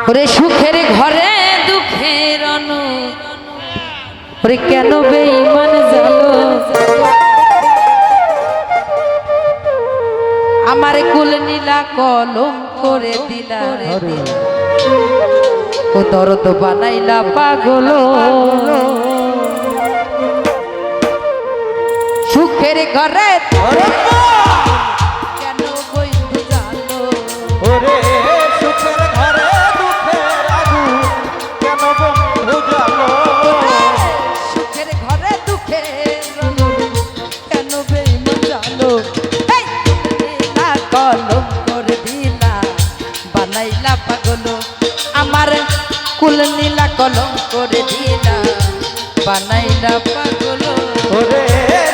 ওরে সুখের ঘরে দুঃখের অনু ওরে কেন বেঈমান জালো আমার কুল নীলা কলম করে দিলা ও দরদ বানাইলা পাগল সুখের ঘরে কেন বইতে জানো ওরে সুখের ঘরে দুঃখের আগুন কেন বন্ধু জানো সুখের ঘরে দুঃখের আগুন কেন বেঈমান জানো কলম করে দিলা বানাইলা পাগল আমার কুল নীলা কলম করে দিলা বানাইলা পাগল ওরে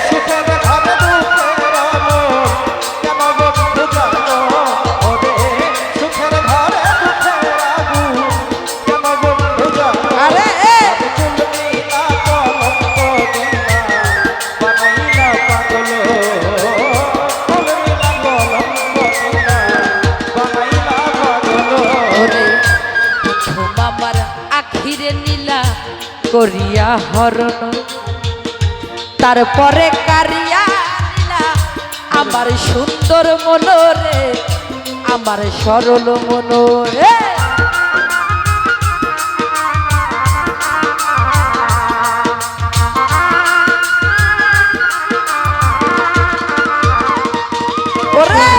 সুখের ঘরে দুঃখের আগুন কেন বন্ধু জানো ওরে সুখের ঘরে দুঃখের আগুন কেন বন্ধু জানো আরে নীলা কলঙ্ক দিলা বানাইলা পাগল নীলা কলঙ্ক দিলা বানাইলা পাগল ওরে প্রথম আমার আখিরে নীলা করিয়া হরণ তারপরে কারিয়া নীলা আমার সুন্দর মনোরে আমার সরল মনোরে ওরে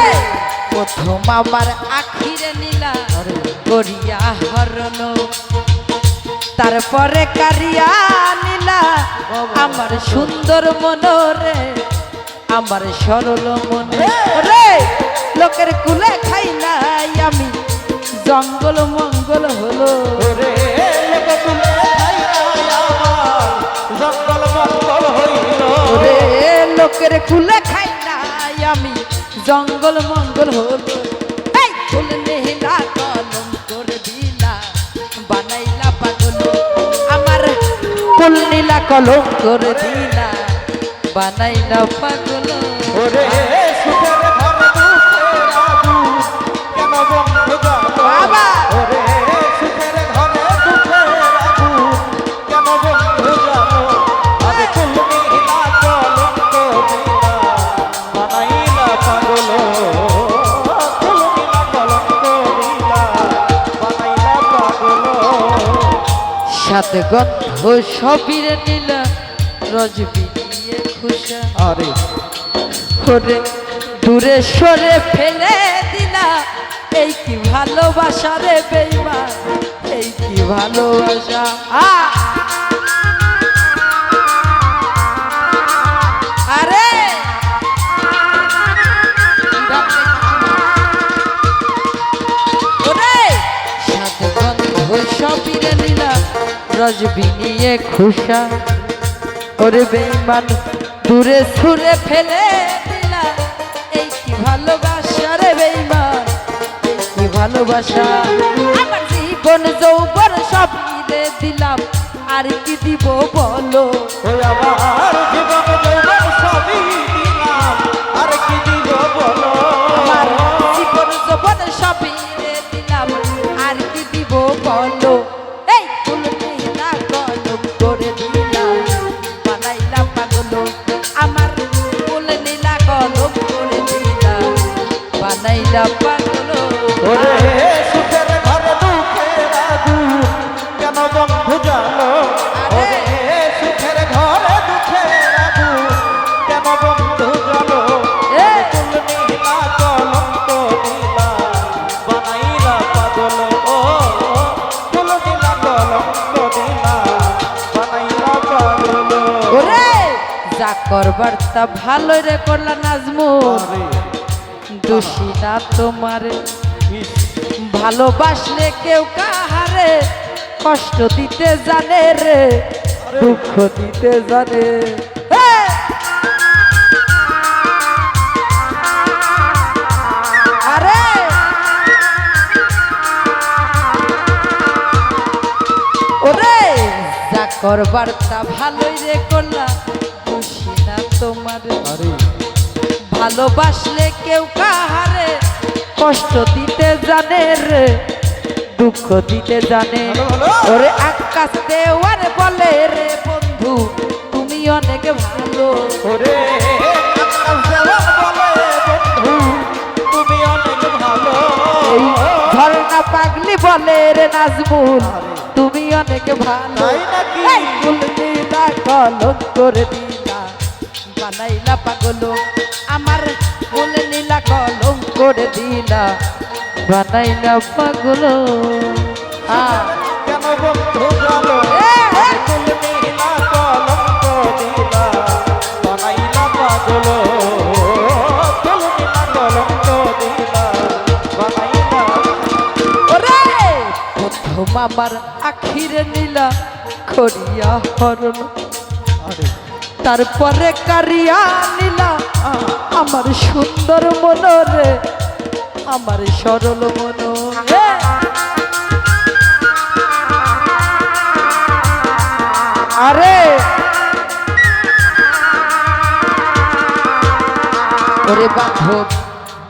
প্রথম আমার আখিরে নীলা করিয়া হরণ তারপরে কারিয়া নীলা আমার সুন্দর মনোরে আমার সরল মনে রে লোকের কুলে খাই নাই আমি জঙ্গল মঙ্গল হলো ওরে লোক তুলে খাইয়া আমার জঙ্গল মঙ্গল হইল রে লোকের কুলে খাই নাই আমি জঙ্গল মঙ্গল হলো এই ফুল নীলা কলম করে দিলা বানাইলা পাগল আমার ফুল নীলা কলম করে দিলা বানাইলা পাগল ওরে সুখের ঘরে দুঃখের আগুন কেন বন্ধু জানো বাবা! ওরে সুখের ঘরে দুঃখের আগুন কেন বন্ধু জানো আরে ফুল নীলা কলঙ্ক দিলা বানাইলা পাগল ফুল নীলা কলঙ্ক দিলা বানাইলা পাগল সাত গন্ধ সবির নীলা রজবি নিয়ে খুশা আরে ওরে দূরে সরে ফেলে দিলা এই কি ভালোবাসা রে বেঈমান এই কি ভালোবাসা আরে ওরে সাথে গন্ধ সবিরে নীলা রজবি নিয়ে খুশা ওরে বেঈমান দূরে ছুঁড়ে ফেলে দিলা এই কি ভালোবাসা রে বেঈমান এই কি ভালোবাসা আমার জীবন যৌবন সব দিয়ে দিলাম আর কি দিব বলো ওই আমার জীবন যৌবন সবই দিলাম আর কি দিব বলো আমার জীবন যৌবন সব দিয়ে দিলাম আর কি দিব বলো এই ফুল নীলা কলম করে দিলাম বানাইলা পাগল আমার ফুল নীলা কলম করে দিলাম বানাইলা পাগল ওরে সুখের ঘরে দুঃখের আগুন কেন বন্ধু জানো ওরে সুখের ঘরে দুঃখের আগুন কেন বন্ধু জানো ফুল নীলা কলঙ্ক দিলা বানাইলা পাগল ও ফুল নীলা কলঙ্ক দিলা বানাইলা পাগল ওরে যা করবার তা ভালো রে করলা নাজমুল দোষী না তোমার ভালোবাসলে কেউ কাহারে কষ্ট দিতে জানে রে দুঃখ দিতে জানে আরে ওরে যা করবার তা ভালোই রে করলা দোষী না তোমার ভালোবাসলে কেউ কাহারে কষ্ট দিতে জানে রে, দুঃখ দিতে জানে। ওরে আকাশ দেওয়ার বলে রে বন্ধু তুমি অনেক ভালো। ওরে আকাশ দেওয়ার বলে বন্ধু তুমি অনেক ভালো। এই ঝর্ণা পাগলি বলে রে নাজমুল তুমি অনেক ভালো। তাই নাকি? এই ফুল নীলা কলম করে দিলা বানাইলা পাগল, আমার ফুল নীলা কলম করে দিলা বানাইলা পাগল। কেন বন্ধু জানো ফুল নীলা কলঙ্ক দিলা বানাইলা পাগল। ফুল নীলা কলঙ্ক দিলা বানাইলা। ওরে প্রথম আমার আখিরে নীলা করিয়া হরণ, তারপরে কারিয়া নীলা আমার সুন্দর মনরে, আমার সরল মন। আরে ওরে বান্ধব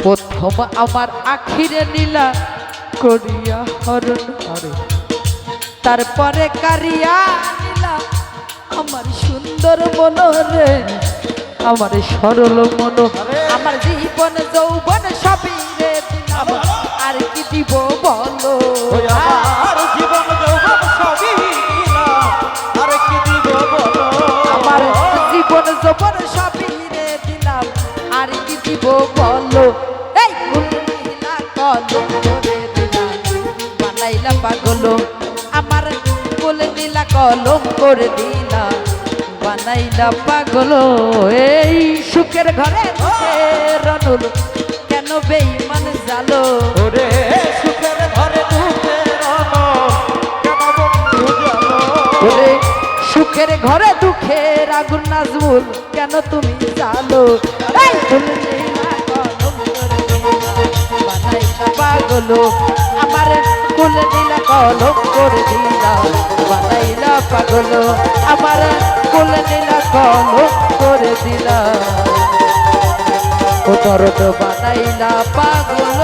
প্রথম আমার আখিরে নীলা করিয়া হরণ, তারপরে কারিয়া নীলা আমার সুন্দর মনরে, আমার সরল মন। আমার জীবন যৌবন সবই রে দিলাম, আর কি দিব বলো। ওই আমার জীবন যৌবন সবই দিলাম, আর কি দিব বলো। আমার জীবন যৌবন সবই রে দিলাম, আর কি দিব বলো। এই ফুল নীলা কলম করে দিলাম বানাইলা পাগল, আমার ফুল নীলা কলম করে দিলাম বানাইলা পাগল। এই সুখের ঘরে রনুল কেন বেঈমান জালো। ওরে সুখের ঘরে দুঃখের অনল কেন বন্ধু জানো। ওরে সুখের ঘরে দুঃখের আগুন নাজমুল কেন তুমি জালো। এই ফুল নীলা কলম করে দিলা বানাইলা পাগল, আমার ফুল নীলা কলম করে দিলা বানাইলা পাগল, আমার ফুল নীলা কলম করে দিলা ও দরদ বানাইলা পাগল।